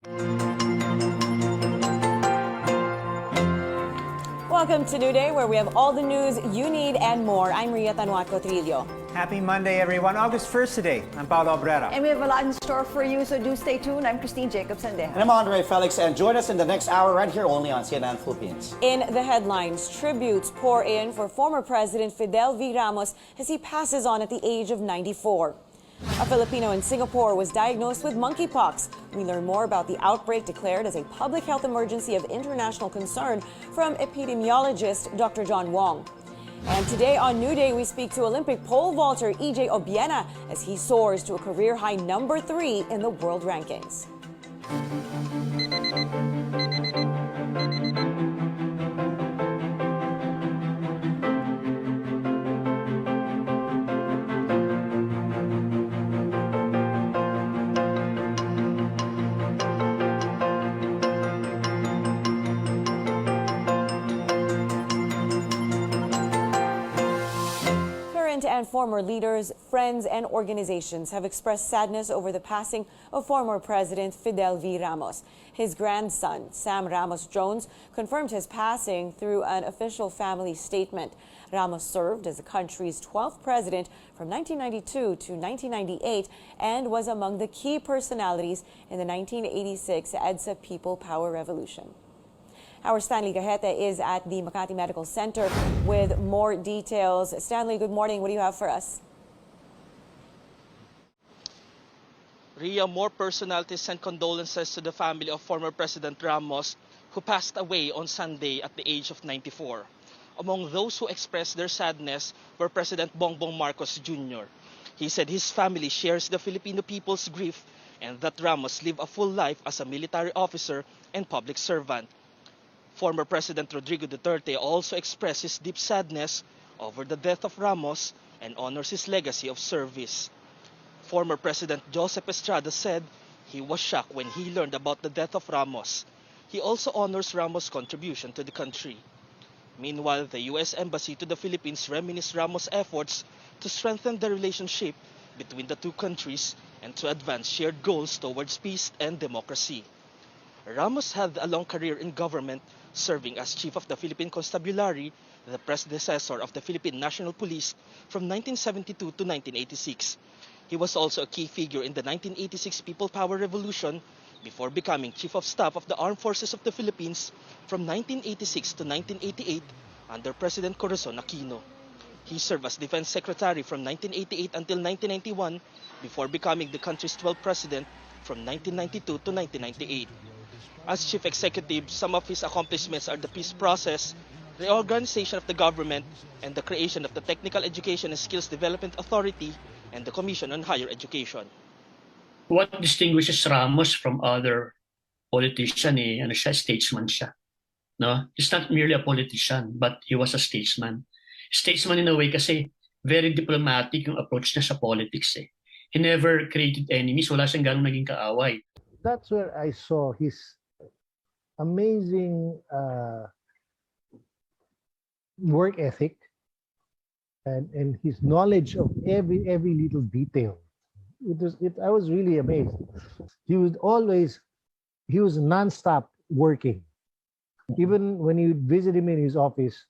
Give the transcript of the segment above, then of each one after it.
Welcome to New Day, where we have all the news you need and more. I'm Ria Tanuaco Trillo. Happy Monday, everyone. August 1st today. I'm Paolo Obrera. And we have a lot in store for you, so do stay tuned. I'm Christine Jacobson-Deja. And I'm Andre Felix, and join us in the next hour right here only on CNN Philippines. In the headlines, tributes pour in for former President Fidel V. Ramos as he passes on at the age of 94. A Filipino in Singapore was diagnosed with monkeypox. We learn more about the outbreak declared as a public health emergency of international concern from epidemiologist Dr. John Wong. And today on New Day, we speak to Olympic pole vaulter EJ Obiena as he soars to a career high number 3 in the world rankings. And former leaders, friends, and organizations have expressed sadness over the passing of former President Fidel V. Ramos. His grandson, Sam Ramos Jones, confirmed his passing through an official family statement. Ramos served as the country's 12th president from 1992 to 1998 and was among the key personalities in the 1986 EDSA People Power Revolution. Our Stanley Gahete is at the Makati Medical Center with more details. Stanley, good morning. What do you have for us? Ria, more personalities sent condolences to the family of former President Ramos, who passed away on Sunday at the age of 94. Among those who expressed their sadness were President Bongbong Marcos Jr. He said his family shares the Filipino people's grief and that Ramos lived a full life as a military officer and public servant. Former President Rodrigo Duterte also expressed his deep sadness over the death of Ramos and honors his legacy of service. Former President Joseph Estrada said he was shocked when he learned about the death of Ramos. He also honors Ramos' contribution to the country. Meanwhile, the U.S. Embassy to the Philippines reminisced Ramos' efforts to strengthen the relationship between the two countries and to advance shared goals towards peace and democracy. Ramos had a long career in government, serving as chief of the Philippine Constabulary, the predecessor of the Philippine National Police, from 1972 to 1986. He was also a key figure in the 1986 People Power Revolution before becoming Chief of Staff of the Armed Forces of the Philippines from 1986 to 1988 under President Corazon Aquino. He served as Defense Secretary from 1988 until 1991 before becoming the country's 12th president from 1992 to 1998. As chief executive, some of his accomplishments are the peace process, the organization of the government, and the creation of the Technical Education and Skills Development Authority and the Commission on Higher Education. What distinguishes Ramos from other politicians, statesman siya. No? He's not merely a politician, but he was a statesman. Statesman in a way kasi very diplomatic yung approach niya sa politics. He never created enemies, wala siyang ganong naging kaaway. That's where I saw his amazing work ethic and his knowledge of every little detail. I was really amazed. He was non-stop working. Even when you visit him in his office,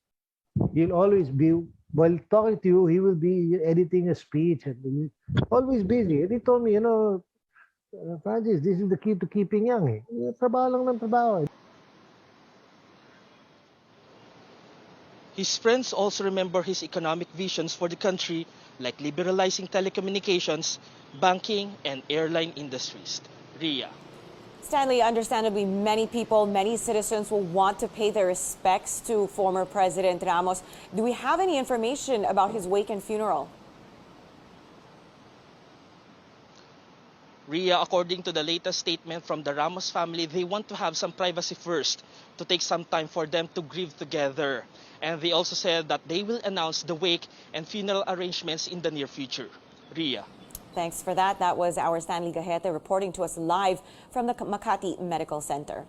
he'll always be, while talking to you, he will be editing a speech and always busy. And he told me, Francis, this is the key to keeping young. Trabaho lang ng trabaho. His friends also remember his economic visions for the country, like liberalizing telecommunications, banking, and airline industries. Ria. Stanley, understandably, many people, many citizens will want to pay their respects to former President Ramos. Do we have any information about his wake and funeral? Ria, according to the latest statement from the Ramos family, they want to have some privacy first, to take some time for them to grieve together. And they also said that they will announce the wake and funeral arrangements in the near future. Ria. Thanks for that. That was our Stanley Gahete reporting to us live from the Makati Medical Center.